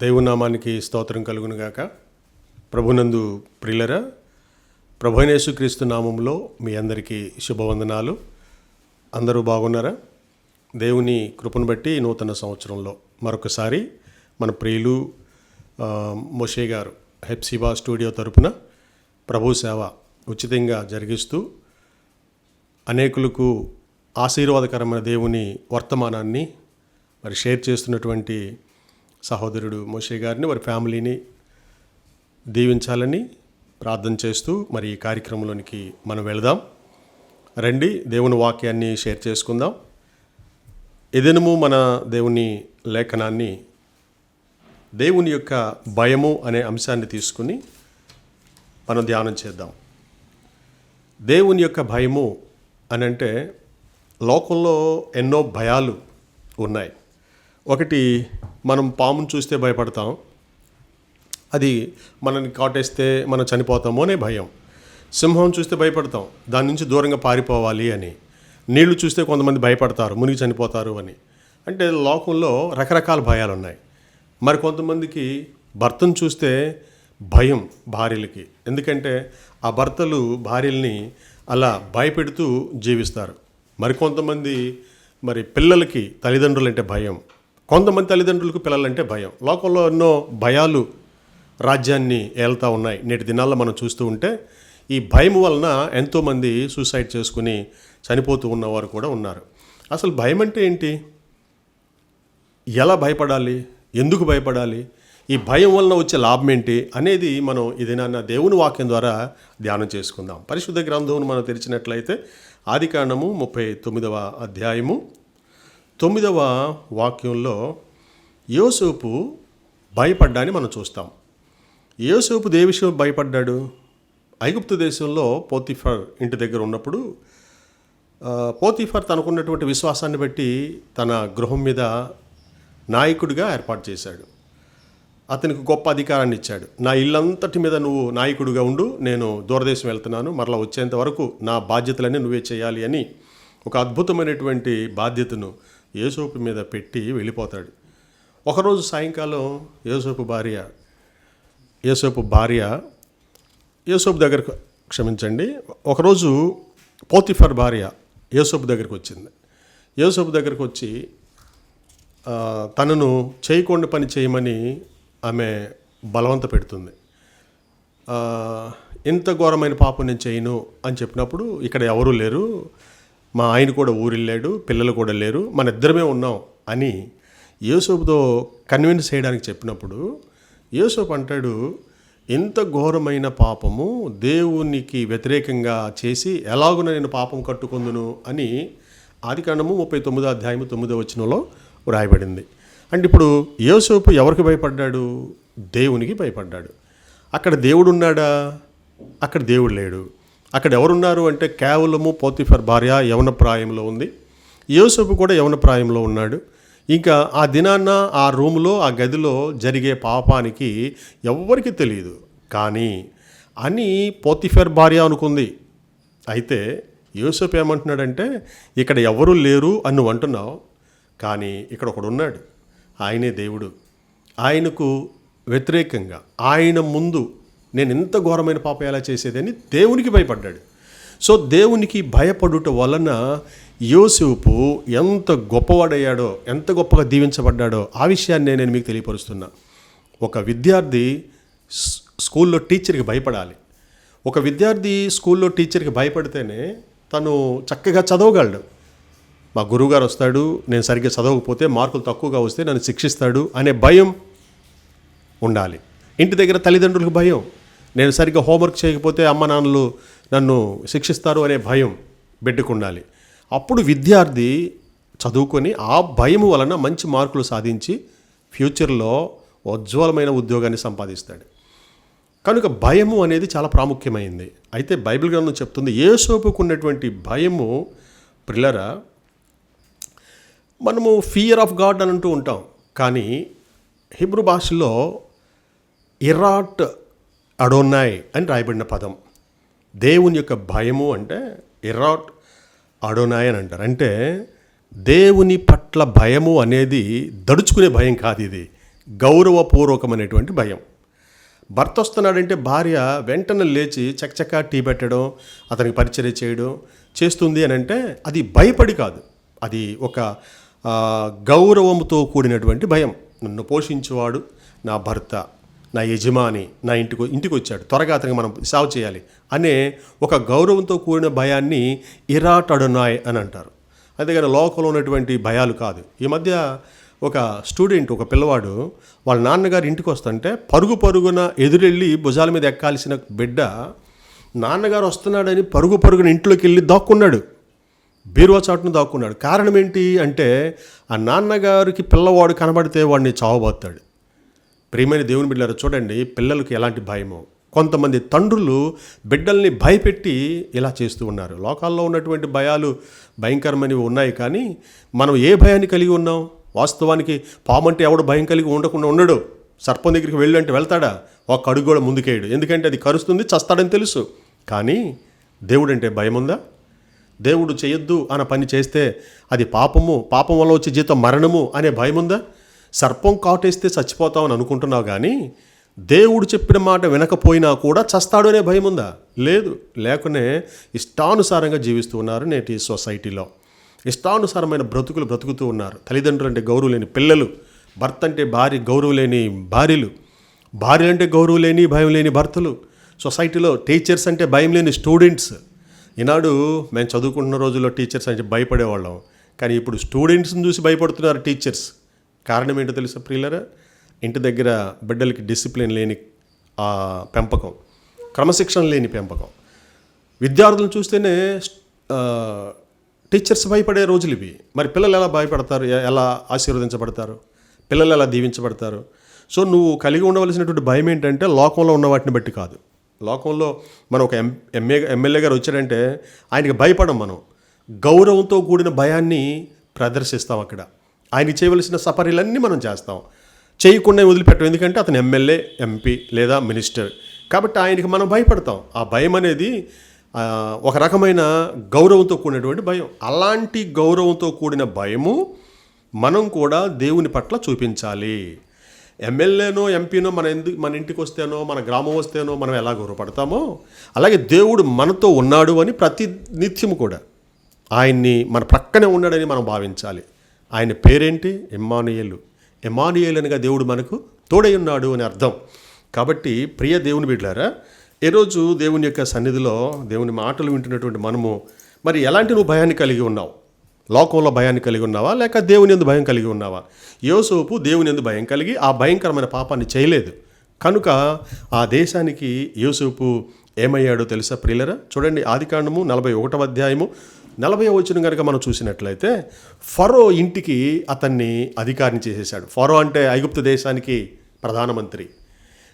దేవునామానికి స్తోత్రం కలుగునుగాక. ప్రభునందు ప్రియులరా, ప్రభువైన యేసుక్రీస్తు నామంలో మీ అందరికీ శుభవందనాలు. అందరూ బాగున్నారా? దేవుని కృపను బట్టి నూతన సంవత్సరంలో మరొకసారి మన ప్రియులు మోషే గారు హెప్సిబా స్టూడియో తరపున ప్రభు సేవ ఉచితంగా జరిగిస్తూ అనేకులకు ఆశీర్వాదకరమైన దేవుని వర్తమానాన్ని షేర్ చేస్తున్నటువంటి సహోదరుడు మోషే గారిని, వారి ఫ్యామిలీని దీవించాలని ప్రార్థన చేస్తూ ఈ కార్యక్రమంలోనికి మనం వెళదాం. రండి, దేవుని వాక్యాన్ని షేర్ చేసుకుందాం. ఏదైనా మన దేవుని లేఖనాన్ని దేవుని యొక్క భయము అనే అంశాన్ని తీసుకుని మనం ధ్యానం చేద్దాం. దేవుని యొక్క భయము అని అంటే లోకంలో ఎన్నో భయాలు ఉన్నాయి. ఒకటి, మనం పామును చూస్తే భయపడతాం, అది మనల్ని కాటేస్తే మనం చనిపోతామో అనే భయం. సింహం చూస్తే భయపడతాం, దాని నుంచి దూరంగా పారిపోవాలి అని. నీళ్లు చూస్తే కొంతమంది భయపడతారు, మునిగి చనిపోతారు అని. అంటే లోకంలో రకరకాల భయాలు ఉన్నాయి. మరి కొంతమందికి భర్తను చూస్తే భయం భార్యలకి, ఎందుకంటే ఆ భర్తలు భార్యల్ని అలా భయపెడుతూ జీవిస్తారు. మరికొంతమంది పిల్లలకి తల్లిదండ్రులు అంటే భయం, కొంతమంది తల్లిదండ్రులకు పిల్లలంటే భయం. లోకంలో ఎన్నో భయాలు రాజ్యాన్ని ఏళ్తూ ఉన్నాయి. నేటి దినాల్లో మనం చూస్తూ ఉంటే ఈ భయం వలన ఎంతోమంది సూసైడ్ చేసుకుని చనిపోతూ ఉన్నవారు కూడా ఉన్నారు. అసలు భయం అంటే ఏంటి? ఎలా భయపడాలి? ఎందుకు భయపడాలి? ఈ భయం వలన వచ్చే లాభం ఏంటి అనేది మనం ఇదేనా దేవుని వాక్యం ద్వారా ధ్యానం చేసుకుందాం. పరిశుద్ధ గ్రంథమును మనం తెరిచినట్లయితే ఆదికాండము 39వ అధ్యాయము 9వ వాక్యంలో యోసేపు భయపడ్డాన్ని మనం చూస్తాం. యోసేపు ఏ విషయం భయపడ్డాడు? ఐగుప్తు దేశంలో పోతిఫర్ ఇంటి దగ్గర ఉన్నప్పుడు పోతిఫర్ తనకున్నటువంటి విశ్వాసాన్ని బట్టి తన గృహం మీద నాయకుడిగా ఏర్పాటు చేశాడు. అతనికి గొప్ప అధికారాన్ని ఇచ్చాడు. నా ఇల్లంతటి మీద నువ్వు నాయకుడిగా ఉండు, నేను దూరదేశం వెళ్తున్నాను, మరలా వచ్చేంత వరకు నా బాధ్యతలన్నీ నువ్వే చేయాలి అని ఒక అద్భుతమైనటువంటి బాధ్యతను యోసేపు మీద పెట్టి వెళ్ళిపోతాడు. ఒకరోజు సాయంకాలం యోసేపు ఒకరోజు పోతిఫర్ భార్య యోసేపు దగ్గరికి వచ్చింది. యోసేపు దగ్గరికి వచ్చి తనను చేయకుండా పని చేయమని ఆమె బలవంత పెడుతుంది. ఇంత ఘోరమైన పాపం నేను చేయను అని చెప్పినప్పుడు, ఇక్కడ ఎవరూ లేరు, మా ఆయన కూడా ఊరిల్లాడు, పిల్లలు కూడా లేరు, మన ఇద్దరమే ఉన్నాం అని యోసేపుతో కన్విన్స్ చేయడానికి చెప్పినప్పుడు యోసేపు అంటాడు, ఇంత ఘోరమైన పాపము దేవునికి వ్యతిరేకంగా చేసి ఎలాగున నేను పాపం కట్టుకుందును అని ఆదికాండము 39వ అధ్యాయము 9వ వచనంలో వ్రాయబడింది. అంటే ఇప్పుడు యోసేపు ఎవరికి భయపడ్డాడు? దేవునికి భయపడ్డాడు. అక్కడ దేవుడు ఉన్నాడా? అక్కడ దేవుడు లేడు. అక్కడ ఎవరున్నారు అంటే కేవలము పోతిఫర్ భార్య యవన ప్రాయంలో ఉంది, యోసేపు కూడా యవన ప్రాయంలో ఉన్నాడు. ఇంకా ఆ దినాన్న ఆ రూములో, ఆ గదిలో జరిగే పాపానికి ఎవ్వరికి తెలియదు. కానీ అని పోతిఫర్ భార్య అనుకుంది. అయితే యోసేపు ఏమంటున్నాడంటే, ఇక్కడ ఎవరు లేరు అని నువ్వు అంటున్నావు, కానీ ఇక్కడ ఒకడు ఉన్నాడు, ఆయనే దేవుడు. ఆయనకు వ్యతిరేకంగా, ఆయన ముందు నేను ఇంత ఘోరమైన పాపం ఎలా చేసేదని దేవునికి భయపడ్డాడు. సో దేవునికి భయపడుట వలన యోసేపు ఎంత గొప్పవాడయ్యాడో, ఎంత గొప్పగా దీవించబడ్డాడో ఆ విషయాన్ని నేను మీకు తెలియపరుస్తున్నా. ఒక విద్యార్థి స్కూల్లో టీచర్కి భయపడాలి. ఒక విద్యార్థి స్కూల్లో టీచర్కి భయపడితేనే తను చక్కగా చదవగలడు. మా గురువుగారు వస్తాడు, నేను సరిగ్గా చదవకపోతే మార్కులు తక్కువగా వస్తే నన్ను శిక్షిస్తాడు అనే భయం ఉండాలి. ఇంటి దగ్గర తల్లిదండ్రులకు భయం, నేను సరిగ్గా హోంవర్క్ చేయకపోతే అమ్మ నాన్నలు నన్ను శిక్షిస్తారు అనే భయం బిడ్డకు ఉండాలి. అప్పుడు విద్యార్థి చదువుకొని ఆ భయం వలన మంచి మార్కులు సాధించి ఫ్యూచర్లో ఉజ్వలమైన ఉద్యోగాన్ని సంపాదిస్తాడు. కనుక భయము అనేది చాలా ప్రాముఖ్యమైంది. అయితే బైబిల్ గ్రంథం చెప్తుంది, యోసేపుకు ఉన్నటువంటి భయము, ప్రియులారా, మనము ఫియర్ ఆఫ్ గాడ్ అని అంటూ ఉంటాం, కానీ హీబ్రూ భాషలో ఇరాట్ అడోనాయ్ అని రాయబడిన పదం. దేవుని యొక్క భయము అంటే ఇరాట్ అడోనాయ్ అని అంటారు. అంటే దేవుని పట్ల భయము అనేది దడుచుకునే భయం కాదు, ఇది గౌరవపూర్వకమైనటువంటి భయం. భర్త వస్తున్నాడంటే భార్య వెంటనే లేచి చకచకా టీ పెట్టడం, అతనికి పరిచర్య చేయడం చేస్తుంది అని అంటే అది భయపడి కాదు, అది ఒక గౌరవంతో కూడినటువంటి భయం. నన్ను పోషించేవాడు నా భర్త, నా యజమాని నా ఇంటికి వచ్చాడు, త్వరగా అతనికి మనం సేవ చేయాలి అనే ఒక గౌరవంతో కూడిన భయాన్ని ఇరాట్ అడొనాయ్ అని అంటారు. అంతేగాని లోకంలో ఉన్నటువంటి భయాలు కాదు. ఈ మధ్య ఒక స్టూడెంట్, ఒక పిల్లవాడు వాళ్ళ నాన్నగారు ఇంటికి వస్తుంటే పరుగున ఎదురెళ్ళి భుజాల మీద ఎక్కాల్సిన బిడ్డ నాన్నగారు వస్తున్నాడని పరుగున ఇంట్లోకి వెళ్ళి దాక్కున్నాడు, బీరువా చాటును దాక్కున్నాడు. కారణం ఏంటి అంటే ఆ నాన్నగారికి పిల్లవాడు కనబడితే వాడిని చావబోతాడు. ప్రియమైన దేవుని బిడ్డలారా, చూడండి పిల్లలకి ఎలాంటి భయమో. కొంతమంది తండ్రులు బిడ్డల్ని భయపెట్టి ఇలా చేస్తూ ఉన్నారు. లోకాల్లో ఉన్నటువంటి భయాలు భయంకరమైనవి ఉన్నాయి, కానీ మనం ఏ భయాన్ని కలిగి ఉన్నాం? వాస్తవానికి పాము అంటే ఎవడు భయం కలిగి ఉండకుండా ఉండడు. సర్పం దగ్గరికి వెళ్ళంటే వెళ్తాడా? ఒక అడుగు కూడా ముందుకేయడు, ఎందుకంటే అది కరుస్తుంది, చస్తాడని తెలుసు. కానీ దేవుడు అంటే భయం ఉందా? దేవుడు చేయొద్దు అన్న పని చేస్తే అది పాపము, పాపం వల్ల వచ్చే జీతం మరణము అనే భయం ఉందా? సర్పం కాటేస్తే చచ్చిపోతామని అనుకుంటున్నావు, కానీ దేవుడు చెప్పిన మాట వినకపోయినా కూడా చస్తాడు అనే భయం ఉందా? లేదు. లేకనే ఇష్టానుసారంగా జీవిస్తూ ఉన్నారు నేటి సొసైటీలో. ఇష్టానుసారమైన బ్రతుకుతూ ఉన్నారు. తల్లిదండ్రులు అంటే గౌరవం లేని పిల్లలు, భర్త అంటే భార్య గౌరవం లేని భార్యలు, భార్యలు అంటే గౌరవం లేని భయం లేని భర్తలు, సొసైటీలో టీచర్స్ అంటే భయం లేని స్టూడెంట్స్. ఈనాడు మేము చదువుకుంటున్న రోజుల్లో టీచర్స్ అంటే భయపడేవాళ్ళం, కానీ ఇప్పుడు స్టూడెంట్స్ని చూసి భయపడుతున్నారు టీచర్స్. కారణం ఏంటో తెలుసా ప్రియులరా? ఇంటి దగ్గర బిడ్డలకి డిసిప్లిన్ లేని పెంపకం, క్రమశిక్షణ లేని పెంపకం. విద్యార్థులను చూస్తేనే టీచర్స్ భయపడే రోజులు ఇవి. మరి పిల్లలు ఎలా భయపడతారు? ఎలా ఆశీర్వదించబడతారు? పిల్లలు ఎలా దీవించబడతారు? సో నువ్వు కలిగి ఉండవలసినటువంటి భయం ఏంటంటే లోకంలో ఉన్న వాటిని బట్టి కాదు. లోకంలో మనం ఒక ఎమ్మెల్యే గారు వచ్చాడంటే ఆయనకి భయపడం, మనం గౌరవంతో కూడిన భయాన్ని ప్రదర్శిస్తాం. అక్కడ ఆయన చేయవలసిన సపర్యలన్నీ మనం చేస్తాం, చేయకుండా వదిలిపెట్టం. ఎందుకంటే అతను ఎమ్మెల్యే, ఎంపీ లేదా మినిస్టర్ కాబట్టి ఆయనకి మనం భయపడతాం. ఆ భయం అనేది ఒక రకమైన గౌరవంతో కూడినటువంటి భయం. అలాంటి గౌరవంతో కూడిన భయము మనం కూడా దేవుని పట్ల చూపించాలి. ఎమ్మెల్యేనో ఎంపీనో మన ఇంటికి వస్తేనో మన గ్రామం వస్తేనో మనం ఎలా గౌరవపడతామో అలాగే దేవుడు మనతో ఉన్నాడు అని ప్రతి నిత్యము కూడా ఆయన్ని మన ప్రక్కనే ఉన్నాడని మనం భావించాలి. ఆయన పేరేంటి? ఇమ్మానుయేలు. ఇమ్మానుయేలు అనగా దేవుడు మనకు తోడై ఉన్నాడు అని అర్థం. కాబట్టి ప్రియ దేవుని బిడ్డలారా, ఈరోజు దేవుని యొక్క సన్నిధిలో దేవుని మాటలు వింటున్నటువంటి మనము మరి ఎలాంటి నువ్వు భయాన్ని కలిగి ఉన్నావు? లోకంలో భయాన్ని కలిగి ఉన్నావా, లేక దేవుని యందు భయం కలిగి ఉన్నావా? యోసేపు దేవుని యందు భయం కలిగి ఆ భయంకరమైన పాపాన్ని చేయలేదు కనుక ఆ దేశానికి యోసేపు ఏమయ్యాడో తెలుసా ప్రియులరా? చూడండి, ఆదికాండము 41వ అధ్యాయము 40వ వచనం కనుక మనం చూసినట్లయితే ఫరో ఇంటికి అతన్ని అధికారిని చేసేశాడు. ఫరో అంటే ఐగుప్తు దేశానికి ప్రధానమంత్రి,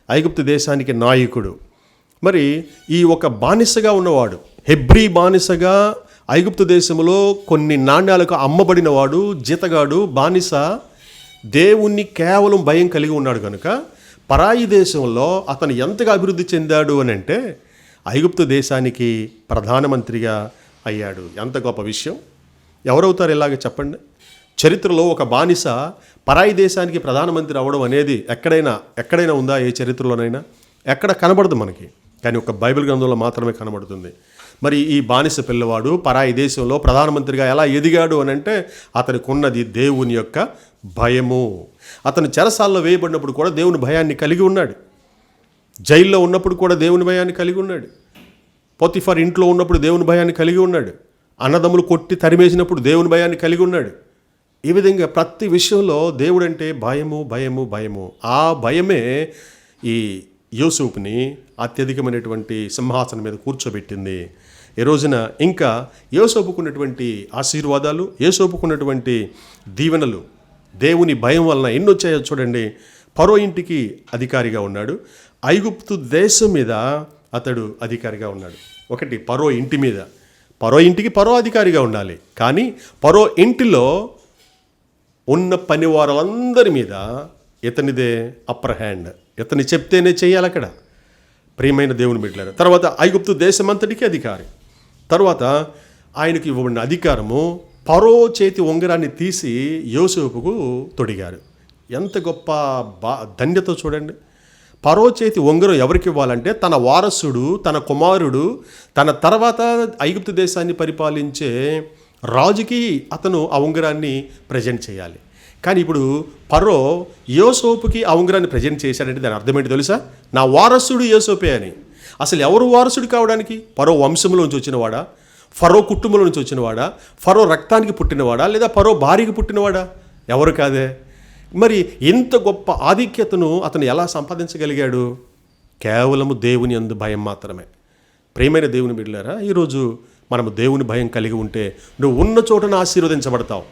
ఐగుప్తు దేశానికి నాయకుడు. మరి ఈ ఒక బానిసగా ఉన్నవాడు, హెబ్రీ బానిసగా ఐగుప్తు దేశంలో కొన్ని నాణ్యాలకు అమ్మబడినవాడు, జీతగాడు, బానిస, దేవుణ్ణి కేవలం భయం కలిగి ఉన్నాడు కనుక పరాయి దేశంలో అతను ఎంతగా అభివృద్ధి చెందాడు అని అంటే ఐగుప్తు దేశానికి ప్రధానమంత్రిగా అయ్యాడు. ఎంత గొప్ప విషయం! ఎవరవుతారు ఇలాగ చెప్పండి? చరిత్రలో ఒక బానిస పరాయి దేశానికి ప్రధానమంత్రి అవ్వడం అనేది ఎక్కడైనా ఉందా? ఏ చరిత్రలోనైనా ఎక్కడ కనబడదు మనకి, కానీ ఒక బైబిల్ గ్రంథంలో మాత్రమే కనబడుతుంది. మరి ఈ బానిస పిల్లవాడు పరాయి దేశంలో ప్రధానమంత్రిగా ఎలా ఎదిగాడు అని అంటే అతనికి ఉన్నది దేవుని యొక్క భయము. అతను చెరసాల్లో వేయబడినప్పుడు కూడా దేవుని భయాన్ని కలిగి ఉన్నాడు. జైల్లో ఉన్నప్పుడు కూడా దేవుని భయాన్ని కలిగి ఉన్నాడు. పొతిఫర్ ఇంట్లో ఉన్నప్పుడు దేవుని భయాన్ని కలిగి ఉన్నాడు. అన్నదమ్ములు కొట్టి తరిమేసినప్పుడు దేవుని భయాన్ని కలిగి ఉన్నాడు. ఈ విధంగా ప్రతి విషయంలో దేవుడు అంటే భయము భయము భయము. ఆ భయమే ఈ యోసేపుని అత్యధికమైనటువంటి సింహాసనం మీద కూర్చోబెట్టింది. ఈ రోజున ఇంకా యోసేపుకున్నటువంటి ఆశీర్వాదాలు, యోసేపుకున్నటువంటి దీవెనలు, దేవుని భయం వలన ఎన్ని వచ్చాయో చూడండి. ఫరో ఇంటికి అధికారిగా ఉన్నాడు. ఐగుప్తు దేశం మీద అతడు అధికారిగా ఉన్నాడు. ఒకటి ఫరో ఇంటి మీద, ఫరో ఇంటికి ఫరో అధికారిగా ఉండాలి, కానీ ఫరో ఇంటిలో ఉన్న పని వారందరి మీద ఇతనిదే అప్పర్ హ్యాండ్. ఇతని చెప్తేనే చేయాలి అక్కడ. ప్రియమైన దేవుని బిడ్డలారా, తర్వాత ఐగుప్తు దేశమంతటికి అధికారి. తర్వాత ఆయనకి ఇవ్వబడిన అధికారము ఫరో చేతి ఉంగరాన్ని తీసి యోసేపుకు తొడిగారు. ఎంత గొప్ప ధన్యత చూడండి. ఫరో చేతి ఉంగరం ఎవరికి ఇవ్వాలంటే తన వారసుడు, తన కుమారుడు, తన తర్వాత ఐగుప్తు దేశాన్ని పరిపాలించే రాజుకి అతను ఆ ఉంగరాన్ని ప్రజెంట్ చేయాలి. కానీ ఇప్పుడు ఫరో యోసేపుకి ఆ ఉంగరాన్ని ప్రజెంట్ చేశాడంటే దాని అర్థం ఏంటి తెలుసా? నా వారసుడు యోసేపే అని. అసలు ఎవరు వారసుడు కావడానికి? ఫరో వంశంలోంచి వచ్చినవాడా, ఫరో కుటుంబంలో నుంచి వచ్చినవాడా, ఫరో రక్తానికి పుట్టినవాడా, లేదా ఫరో భార్యకి పుట్టినవాడా? ఎవరు కాదే. మరి ఇంత గొప్ప ఆధిక్యతను అతను ఎలా సంపాదించగలిగాడు? కేవలము దేవుని యందు భయం మాత్రమే. ప్రియమైన దేవుని బిడ్డలారా, ఈరోజు మనము దేవుని భయం కలిగి ఉంటే నువ్వు ఉన్న చోటను ఆశీర్వదించబడతావు.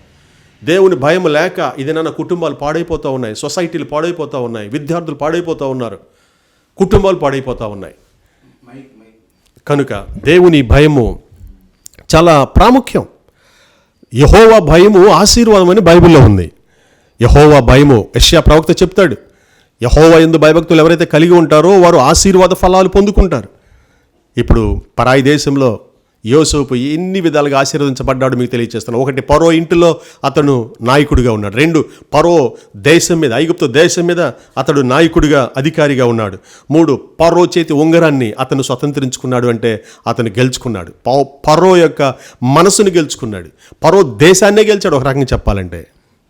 దేవుని భయం లేక ఇదేనా కుటుంబాలు పాడైపోతూ ఉన్నాయి, సొసైటీలు పాడైపోతూ ఉన్నాయి, విద్యార్థులు పాడైపోతూ ఉన్నారు, కుటుంబాలు పాడైపోతూ ఉన్నాయి. కనుక దేవుని భయము చాలా ప్రాముఖ్యం. యెహోవా భయము ఆశీర్వాదం అని బైబిల్లో ఉంది. యెహోవా భయము, యెషయా ప్రవక్త చెప్తాడు, యెహోవా యందు భయభక్తులు ఎవరైతే కలిగి ఉంటారో వారు ఆశీర్వాద ఫలాలు పొందుకుంటారు. ఇప్పుడు పరాయి దేశంలో యోసేపు ఎన్ని విధాలుగా ఆశీర్వదించబడ్డాడు మీకు తెలియజేస్తాను. 1, ఫరో ఇంటిలో అతను నాయకుడిగా ఉన్నాడు. 2, ఫరో దేశం మీద, ఐగుప్తు దేశం మీద అతడు నాయకుడిగా, అధికారిగా ఉన్నాడు. 3, ఫరో చేతి ఉంగరాన్ని అతను స్వతంత్రించుకున్నాడు, అంటే అతను గెలుచుకున్నాడు. ఫరో యొక్క మనసును గెలుచుకున్నాడు. ఫరో దేశాన్నే గెలిచాడు. ఒక రకంగా చెప్పాలంటే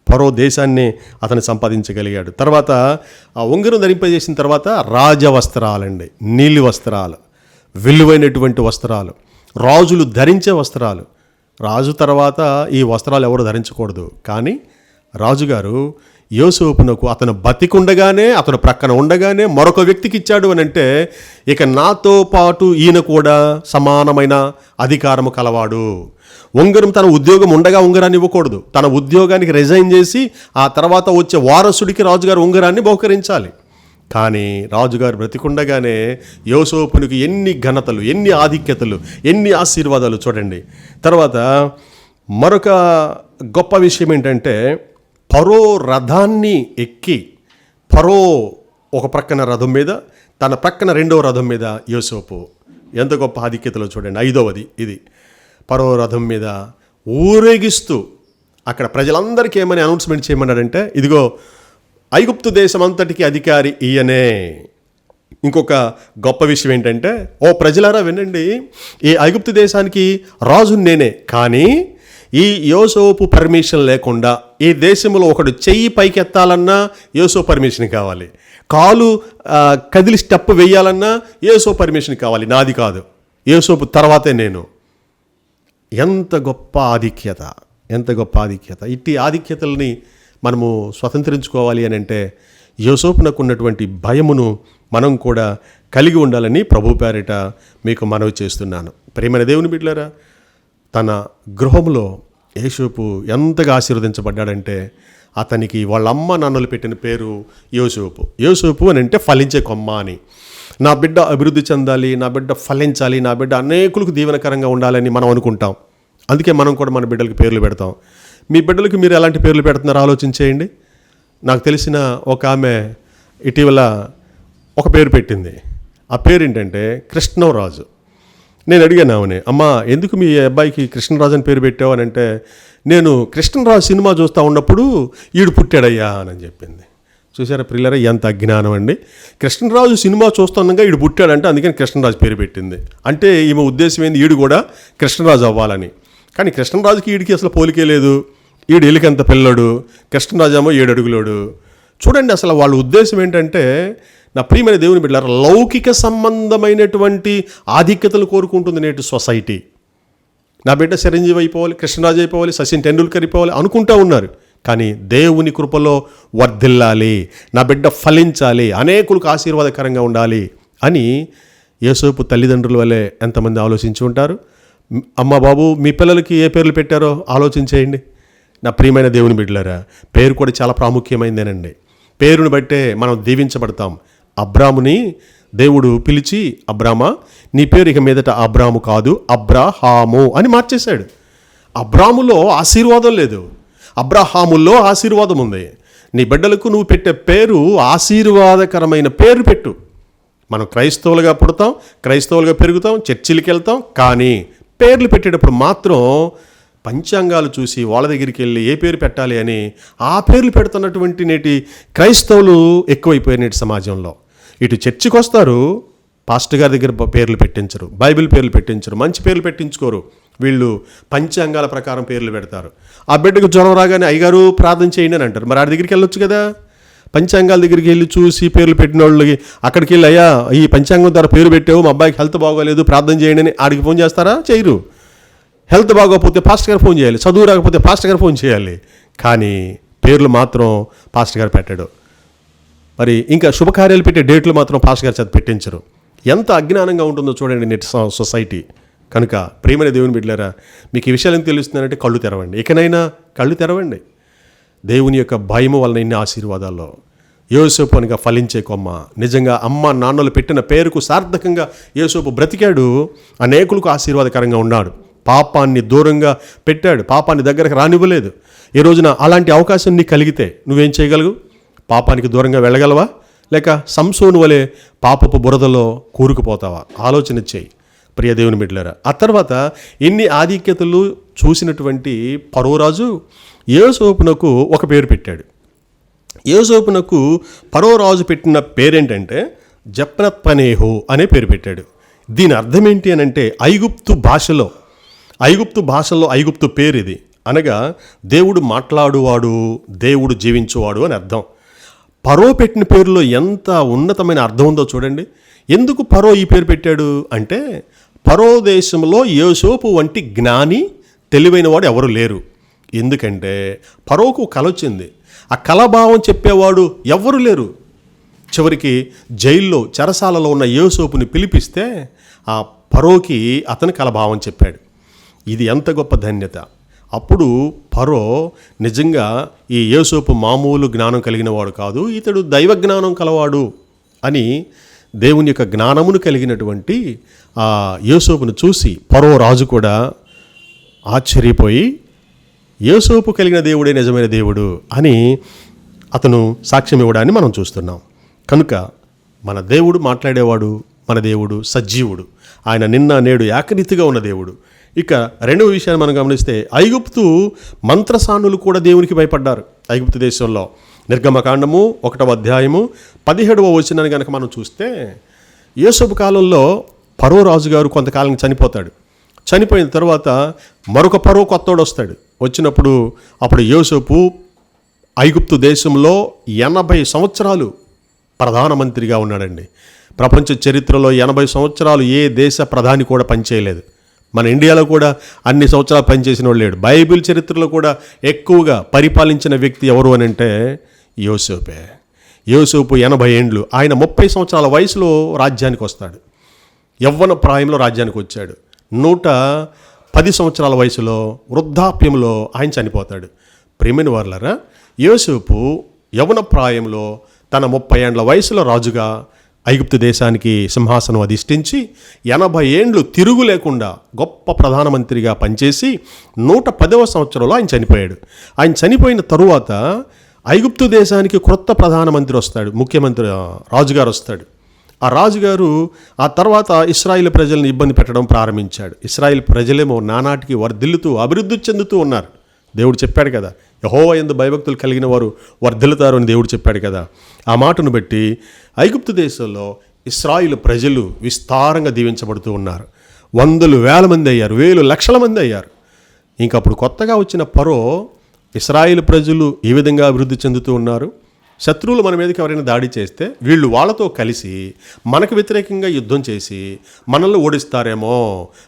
ఫరో దేశాన్ని అతను సంపాదించగలిగాడు. తర్వాత ఆ ఉంగరం ధరింపజేసిన తర్వాత రాజవస్త్రాలండి, నీలి వస్త్రాలు, విలువైనటువంటి వస్త్రాలు, రాజులు ధరించే వస్త్రాలు. రాజు తర్వాత ఈ వస్త్రాలు ఎవరు ధరించకూడదు. కానీ రాజుగారు యోసేపునకు అతను బతికుండగానే, అతను ప్రక్కన ఉండగానే మరొక వ్యక్తికి ఇచ్చాడు అని అంటే, ఇక నాతో పాటు ఈయన కూడా సమానమైన అధికారము కలవాడు. ఉంగరం తన ఉద్యోగం ఉండగా ఉంగరాన్ని ఇవ్వకూడదు. తన ఉద్యోగానికి రిజైన్ చేసి ఆ తర్వాత వచ్చే వారసుడికి రాజుగారు ఉంగరాన్ని బహుకరించాలి. కానీ రాజుగారు బ్రతికుండగానే యోసేపునికి ఎన్ని ఘనతలు, ఎన్ని ఆధిక్యతలు, ఎన్ని ఆశీర్వాదాలు చూడండి. తర్వాత మరొక గొప్ప విషయం ఏంటంటే, ఫరో రథాన్ని ఎక్కి, ఫరో ఒక ప్రక్కన రథం మీద, తన ప్రక్కన రెండవ రథం మీద యోసేపు. ఎంత గొప్ప ఆధిక్యతలో చూడండి. 5వది ఇది. ఫరో రథం మీద ఊరేగిస్తూ అక్కడ ప్రజలందరికీ ఏమని అనౌన్స్మెంట్ చేయమన్నాడంటే, ఇదిగో ఐగుప్తు దేశం అంతటికి అధికారి ఈయనే. ఇంకొక గొప్ప విషయం ఏంటంటే, ఓ ప్రజలారా వినండి, ఈ ఐగుప్తు దేశానికి రాజు నేనే, కానీ ఈ యోసేపు పర్మిషన్ లేకుండా ఈ దేశంలో ఒకడు చెయ్యి పైకి ఎత్తాలన్నా యోసేపు పర్మిషన్ కావాలి, కాలు కదిలి స్టెప్ వేయాలన్నా యోసేపు పర్మిషన్ కావాలి, నాది కాదు, యోసేపు తర్వాతే నేను. ఎంత గొప్ప ఆధిక్యత, ఎంత గొప్ప ఆధిక్యత. ఇట్టి ఆధిక్యతల్ని మనము స్వతంత్రించుకోవాలి అని అంటే యోసేపునకు ఉన్నటువంటి భయమును మనం కూడా కలిగి ఉండాలని ప్రభు పేరిట మీకు మనవి చేస్తున్నాను. ప్రియమైన దేవుని బిడ్డలారా, తన గృహంలో యోసేపు ఎంతగా ఆశీర్వదించబడ్డాడంటే, అతనికి వాళ్ళ అమ్మ నాన్నలు పెట్టిన పేరు యోసేపు. యోసేపు అని అంటే ఫలించే కొమ్మ అని. నా బిడ్డ అభివృద్ధి చెందాలి, నా బిడ్డ ఫలించాలి, నా బిడ్డ అనేకులకు దీవెనకరంగా ఉండాలని మనం అనుకుంటాం. అందుకే మనం కూడా మన బిడ్డలకు పేర్లు పెడతాం. మీ బిడ్డలకు మీరు ఎలాంటి పేర్లు పెడుతున్నారో ఆలోచించేయండి. నాకు తెలిసిన ఒక ఆమె ఇటీవల ఒక పేరు పెట్టింది. ఆ పేరు ఏంటంటే కృష్ణరాజు. నేను అడిగాను ఆమెని, అమ్మా ఎందుకు మీ అబ్బాయికి కృష్ణరాజు అని పేరు పెట్టావు అని అంటే, నేను కృష్ణరాజు సినిమా చూస్తూ ఉన్నప్పుడు ఈడు పుట్టాడయ్యా అని చెప్పింది. చూసారా ప్రియులారా, ఎంత అజ్ఞానం అండి. కృష్ణరాజు సినిమా చూస్తుండగా ఈడు పుట్టాడంటే అందుకని కృష్ణరాజు పేరు పెట్టింది. అంటే ఈమె ఉద్దేశం ఏంది, ఈడు కూడా కృష్ణరాజు అవ్వాలని. కానీ కృష్ణరాజుకి ఈడికి అసలు పోలికే లేదు. ఈడు ఎలికంత పిల్లడు, కృష్ణరాజు ఏమో 7 అడుగులోడు. చూడండి అసలు వాళ్ళ ఉద్దేశం ఏంటంటే, నా ప్రియమైన దేవుని బిడ్డలారా, లౌకిక సంబంధమైనటువంటి ఆధిక్యతలు కోరుకుంటుంది నేటి సొసైటీ. నా బిడ్డ చిరంజీవి అయిపోవాలి, కృష్ణరాజు అయిపోవాలి, సచిన్ టెండూల్కర్ అయిపోవాలి అనుకుంటూ ఉన్నారు. కానీ దేవుని కృపలో వర్ధిల్లాలి, నా బిడ్డ ఫలించాలి, అనేకులకు ఆశీర్వాదకరంగా ఉండాలి అని యోసేపు తల్లిదండ్రుల వల్లే ఎంతమంది ఆలోచించి ఉంటారు. అమ్మ బాబు మీ పిల్లలకి ఏ పేర్లు పెట్టారో ఆలోచించేయండి. నా ప్రియమైన దేవుని బిడ్డలారా, పేరు కూడా చాలా ప్రాముఖ్యమైందేనండి. పేరును బట్టే మనం దీవించబడతాం. అబ్రాముని దేవుడు పిలిచి, అబ్రామా నీ పేరు ఇక మీదట అబ్రాము కాదు అబ్రాహాము అని మార్చేశాడు. అబ్రాములో ఆశీర్వాదం లేదు, అబ్రాహాములో ఆశీర్వాదం ఉంది. నీ బిడ్డలకు నువ్వు పెట్టే పేరు ఆశీర్వాదకరమైన పేరు పెట్టు. మనం క్రైస్తవులుగా పుడతాం, క్రైస్తవులుగా పెరుగుతాం, చర్చిలకి వెళ్తాం, కానీ పేర్లు పెట్టేటప్పుడు మాత్రం పంచాంగాలు చూసి వాళ్ళ దగ్గరికి వెళ్ళి ఏ పేరు పెట్టాలి అని ఆ పేర్లు పెడుతున్నటువంటి నేటి క్రైస్తవులు ఎక్కువైపోయారు నేటి సమాజంలో. ఇటు చర్చికి వస్తారు, పాస్టర్ గారి దగ్గర పేర్లు పెట్టించరు, బైబిల్ పేర్లు పెట్టించరు, మంచి పేర్లు పెట్టించుకోరు. వీళ్ళు పంచాంగాల ప్రకారం పేర్లు పెడతారు. ఆ బిడ్డకు జ్వరం రాగానే అయ్యగారు ప్రార్థన చేయండి అని అంటారు. మరి ఆడి దగ్గరికి వెళ్ళొచ్చు కదా. పంచాంగాల దగ్గరికి వెళ్ళి చూసి పేర్లు పెట్టిన వాళ్ళకి అక్కడికి వెళ్ళి, అయ్యా ఈ పంచాంగం ద్వారా పేరు పెట్టావు, మా అబ్బాయికి హెల్త్ బాగోలేదు ప్రార్థన చేయండి అని ఆడికి ఫోన్ చేస్తారా? చేయరు. హెల్త్ బాగోకపోతే పాస్టర్ గారు ఫోన్ చేయాలి, చదువు రాకపోతే పాస్టర్ గారు ఫోన్ చేయాలి. కానీ పేర్లు మాత్రం పాస్టర్ గారు పెట్టాడు. మరి ఇంకా శుభకార్యాలు పెట్టే డేట్లు మాత్రం పాస్టర్ గారు చేత పెట్టించరు. ఎంత అజ్ఞానంగా ఉంటుందో చూడండి నేటి సొసైటీ. కనుక ప్రియమైన దేవుని బిడ్డలారా, మీకు ఈ విషయాలు ఏం తెలుస్తున్నారంటే కళ్ళు తెరవండి. ఇకనైనా కళ్ళు తెరవండి. దేవుని యొక్క భయము వలన ఇన్ని ఆశీర్వాదాల్లో యోసేపు అనగా ఫలించే కొమ్మ. నిజంగా అమ్మ నాన్నలు పెట్టిన పేరుకు సార్థకంగా యోసేపు బ్రతికాడు, అనేకులకు ఆశీర్వాదకరంగా ఉన్నాడు. పాపాన్ని దూరంగా పెట్టాడు, పాపాన్ని దగ్గరకు రానివ్వలేదు. ఈ రోజున అలాంటి అవకాశం నీకు కలిగితే నువ్వేం చేయగలవు? పాపానికి దూరంగా వెళ్ళగలవా, లేక సంసోను వలె పాపపు బురదలో కూరుకుపోతావా? ఆలోచన చేయి ప్రియ దేవుని బిడ్డలారా. ఆ తర్వాత ఇన్ని ఆధిక్యతలు చూసినటువంటి ఫరోరాజు యోసేపునకు ఒక పేరు పెట్టాడు. యోసేపునకు ఫరోరాజు పెట్టిన పేరేంటంటే జప్నత్పనేహు అనే పేరు పెట్టాడు. దీని అర్థం ఏంటి అని అంటే ఐగుప్తు భాషలో ఐగుప్తు పేరు ఇది. అనగా దేవుడు మాట్లాడువాడు, దేవుడు జీవించువాడు అని అర్థం. ఫరో పెట్టిన పేరులో ఎంత ఉన్నతమైన అర్థం ఉందో చూడండి. ఎందుకు ఫరో ఈ పేరు పెట్టాడు అంటే, ఫరో దేశంలో యోసేపు వంటి జ్ఞాని తెలివైన వాడు ఎవరు లేరు. ఎందుకంటే ఫరోకు కల వచ్చింది, ఆ కలభావం చెప్పేవాడు ఎవ్వరు లేరు. చివరికి జైల్లో చెరసాలలో ఉన్న యోసేపుని పిలిపిస్తే ఆ ఫరోకి అతని కలభావం చెప్పాడు. ఇది ఎంత గొప్ప ధన్యత. అప్పుడు ఫరో నిజంగా ఈ యోసేపు మామూలు జ్ఞానం కలిగిన వాడు కాదు, ఇతడు దైవ జ్ఞానం కలవాడు అని దేవుని యొక్క జ్ఞానమును కలిగినటువంటి ఆ యోసేపును చూసి ఫరో రాజు కూడా ఆశ్చర్యపోయి యోసేపు కలిగిన దేవుడే నిజమైన దేవుడు అని అతను సాక్ష్యం ఇవ్వడాన్ని మనం చూస్తున్నాం. కనుక మన దేవుడు మాట్లాడేవాడు, మన దేవుడు సజీవుడు. ఆయన నిన్న నేడు ఏకరీతిగా ఉన్న దేవుడు. ఇక రెండవ విషయాన్ని మనం గమనిస్తే ఐగుప్తు మంత్రసానులు కూడా దేవునికి భయపడ్డారు. ఐగుప్తు దేశంలో నిర్గమకాండము 1వ అధ్యాయము 17వ వచనాన్ని కనుక మనం చూస్తే, యోసేపు కాలంలో ఫరో రాజుగారు కొంతకాలం చనిపోతాడు. చనిపోయిన తర్వాత మరొక ఫరో కొత్తోడు వస్తాడు. వచ్చినప్పుడు అప్పుడు యోసేపు ఐగుప్తు దేశంలో 80 సంవత్సరాలు ప్రధానమంత్రిగా ఉన్నాడండి. ప్రపంచ చరిత్రలో 80 సంవత్సరాలు ఏ దేశ ప్రధాని కూడా పనిచేయలేదు. మన ఇండియాలో కూడా అన్ని సంవత్సరాలు పనిచేసిన వాడు లేడు. బైబిల్ చరిత్రలో కూడా ఎక్కువగా పరిపాలించిన వ్యక్తి ఎవరు అని అంటే యోసేపే. యోసేపు 80 ఏండ్లు, ఆయన 30 సంవత్సరాల వయసులో రాజ్యానికి వస్తాడు. యవ్వన ప్రాయంలో రాజ్యానికి వచ్చాడు. 110 సంవత్సరాల వయసులో వృద్ధాప్యంలో ఆయన చనిపోతాడు. ప్రియమైన వారలారా, యోసేపు యవ్వన ప్రాయంలో తన 30 ఏండ్ల వయసులో రాజుగా ఐగుప్తు దేశానికి సింహాసనం అధిష్ఠించి 80 ఏండ్లు తిరుగు లేకుండా గొప్ప ప్రధానమంత్రిగా పనిచేసి 110వ సంవత్సరంలో ఆయన చనిపోయాడు. ఆయన చనిపోయిన తరువాత ఐగుప్తు దేశానికి క్రొత్త ప్రధానమంత్రి వస్తాడు, ముఖ్యమంత్రి రాజుగారు వస్తాడు. ఆ రాజుగారు ఆ తర్వాత ఇశ్రాయేల్ ప్రజల్ని ఇబ్బంది పెట్టడం ప్రారంభించాడు. ఇశ్రాయేల్ ప్రజలేమో నానాటికి వర్ధిల్లుతూ అభివృద్ధి చెందుతూ ఉన్నారు. దేవుడు చెప్పాడు కదా, యెహోవా యందు భయభక్తులు కలిగిన వారు వర్ధిల్లుతారు అని దేవుడు చెప్పాడు కదా. ఆ మాటను బట్టి ఐగుప్తు దేశంలో ఇశ్రాయేలు ప్రజలు విస్తారంగా దీవించబడుతూ ఉన్నారు. వందలు వేల మంది అయ్యారు, వేలు లక్షల మంది అయ్యారు. ఇంకప్పుడు కొత్తగా వచ్చిన ఫరో, ఇశ్రాయేలు ప్రజలు ఈ విధంగా అభివృద్ధి చెందుతూ ఉన్నారు, శత్రువులు మన మీదకి ఎవరైనా దాడి చేస్తే వీళ్ళు వాళ్ళతో కలిసి మనకు వ్యతిరేకంగా యుద్ధం చేసి మనల్ని ఓడిస్తారేమో,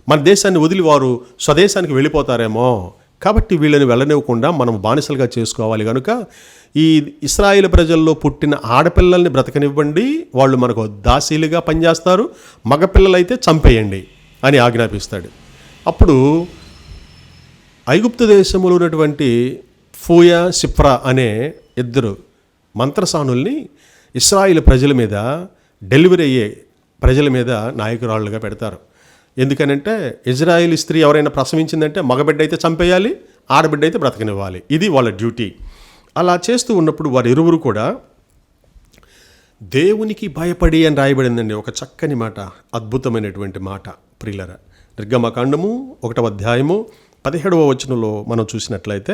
మన దేశాన్ని వదిలి వారు స్వదేశానికి వెళ్ళిపోతారేమో, కాబట్టి వీళ్ళని వెళ్ళనివ్వకుండా మనం బానిసలుగా చేసుకోవాలి. కనుక ఈ ఇశ్రాయేలు ప్రజల్లో పుట్టిన ఆడపిల్లల్ని బ్రతకనివ్వండి, వాళ్ళు మనకు దాసీలుగా పనిచేస్తారు, మగపిల్లలైతే చంపేయండి అని ఆజ్ఞాపిస్తాడు. అప్పుడు ఐగుప్తు దేశంలో ఉన్నటువంటి ఫూయా సిఫ్రా అనే 2 మంత్రసానుల్ని ఇశ్రాయేలు ప్రజల మీద, డెలివరీ అయ్యే ప్రజల మీద నాయకురాళ్ళుగా పెడతారు. ఎందుకనంటే ఇజ్రాయేలీ స్త్రీ ఎవరైనా ప్రసవించిందంటే మగబిడ్డ అయితే చంపేయాలి, ఆడబిడ్డ అయితే బ్రతకనివ్వాలి. ఇది వాళ్ళ డ్యూటీ. అలా చేస్తూ ఉన్నప్పుడు వారు ఇరువురు కూడా దేవునికి భయపడి అని రాయబడిందండి. ఒక చక్కని మాట, అద్భుతమైనటువంటి మాట ప్రియులరా. నిర్గమకాండము 1వ అధ్యాయము 17వ వచనంలో మనం చూసినట్లయితే,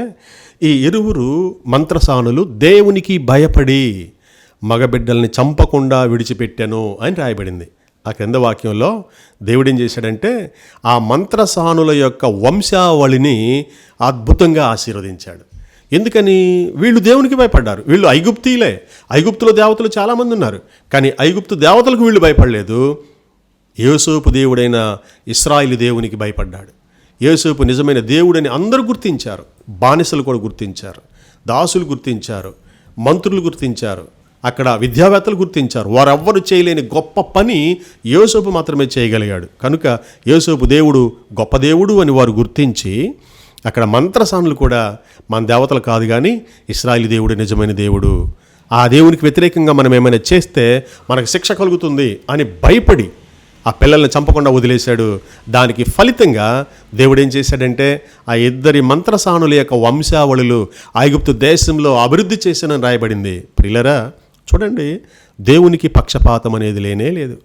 ఈ ఇరువురు మంత్రసానులు దేవునికి భయపడి మగబిడ్డల్ని చంపకుండా విడిచిపెట్టాను అని రాయబడింది. ఆ క్రింద వాక్యంలో దేవుడు ఏం చేశాడంటే ఆ మంత్రసానుల యొక్క వంశావళిని అద్భుతంగా ఆశీర్వదించాడు. ఎందుకని? వీళ్ళు దేవునికి భయపడ్డారు. వీళ్ళు ఐగుప్తీలే. ఐగుప్తులో దేవతలు చాలామంది ఉన్నారు, కానీ ఐగుప్తు దేవతలకు వీళ్ళు భయపడలేదు. యోసేపు దేవుడైన ఇశ్రాయేలు దేవునికి భయపడ్డాడు. యోసేపు నిజమైన దేవుడని అందరూ గుర్తించారు. బానిసలు కూడా గుర్తించారు, దాసులు గుర్తించారు, మంత్రులు గుర్తించారు, అక్కడ విద్యావేత్తలు గుర్తించారు. వారెవ్వరు చేయలేని గొప్ప పని యోసేపు మాత్రమే చేయగలిగాడు. కనుక యోసేపు దేవుడు గొప్ప దేవుడు అని వారు గుర్తించి అక్కడ మంత్రసానులు కూడా మన దేవతలు కాదు కానీ ఇశ్రాయేలు దేవుడు నిజమైన దేవుడు, ఆ దేవునికి వ్యతిరేకంగా మనం ఏమైనా చేస్తే మనకు శిక్ష కలుగుతుంది అని భయపడి ఆ పిల్లల్ని చంపకుండా వదిలేశాడు. దానికి ఫలితంగా దేవుడు ఏం చేశాడంటే ఆ ఇద్దరి మంత్రసానుల యొక్క వంశావళులు ఐగుప్తు దేశంలో అభివృద్ధి చేశానని రాయబడింది. ప్రియులరా, చూడండి, దేవునికి పక్షపాతం అనేది లేనే లేదు.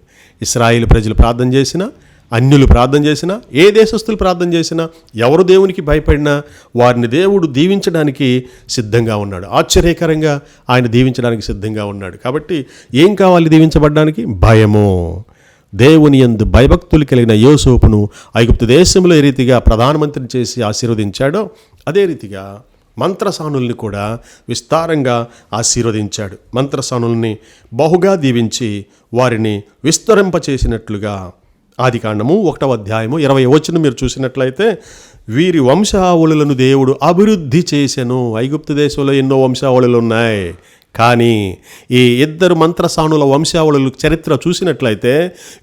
ఇశ్రాయేలు ప్రజలు ప్రార్థన చేసినా, అన్యులు ప్రార్థన చేసినా, ఏ దేశస్తులు ప్రార్థన చేసినా, ఎవరు దేవునికి భయపడినా వారిని దేవుడు దీవించడానికి సిద్ధంగా ఉన్నాడు. ఆశ్చర్యకరంగా ఆయన దీవించడానికి సిద్ధంగా ఉన్నాడు. కాబట్టి ఏం కావాలి దీవించబడడానికి? భయము. దేవుని యందు భయభక్తులు కలిగిన యోసేపును ఐగుప్తు దేశంలో ఏ రీతిగా ప్రధానమంత్రిని చేసి ఆశీర్వదించాడో అదే రీతిగా మంత్రసానుల్ని కూడా విస్తారంగా ఆశీర్వదించాడు. మంత్రసానుల్ని బహుగా దీవించి వారిని విస్తరింపచేసినట్లుగా ఆదికాండము 1వ అధ్యాయము 20వ వచనం మీరు చూసినట్లయితే, వీరి వంశావళులను దేవుడు అభివృద్ధి చేసెను. ఐగుప్తు దేశంలో ఎన్నో వంశావళులు ఉన్నాయి, కానీ ఈ ఇద్దరు మంత్రసానుల వంశావళుల చరిత్ర చూసినట్లయితే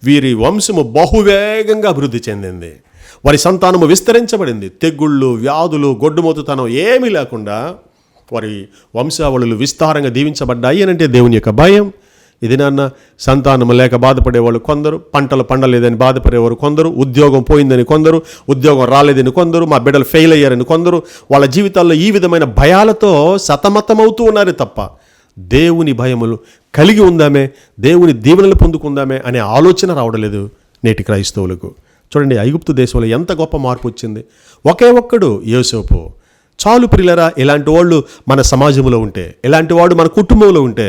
వీరి వంశము బహువేగంగా అభివృద్ధి చెందింది. వారి సంతానము విస్తరించబడింది. తెగుళ్ళు, వ్యాధులు, గొడ్డుమోతుతనం ఏమీ లేకుండా వారి వంశావళులు విస్తారంగా దీవించబడ్డాయి. అని అంటే దేవుని యొక్క భయం. ఇది నాన్న సంతానము లేక బాధపడేవాళ్ళు కొందరు, పంటలు పండలేదని బాధపడేవారు కొందరు, ఉద్యోగం పోయిందని కొందరు, ఉద్యోగం రాలేదని కొందరు, మా బిడ్డలు ఫెయిల్ అయ్యారని కొందరు. వాళ్ళ జీవితాల్లో ఈ విధమైన భయాలతో సతమతమవుతూ ఉన్నారు తప్ప దేవుని భయములు కలిగి ఉందామే, దేవుని దీవెనలు పొందుకుందామే అనే ఆలోచన రావడం లేదు నేటి క్రైస్తవులకు. చూడండి, ఐగుప్తు దేశంలో ఎంత గొప్ప మార్పు వచ్చింది. ఒకే ఒక్కడు యోసేపు. చాలు ప్రియులరా, ఇలాంటి వాళ్ళు మన సమాజంలో ఉంటే, ఇలాంటి వాడు మన కుటుంబంలో ఉంటే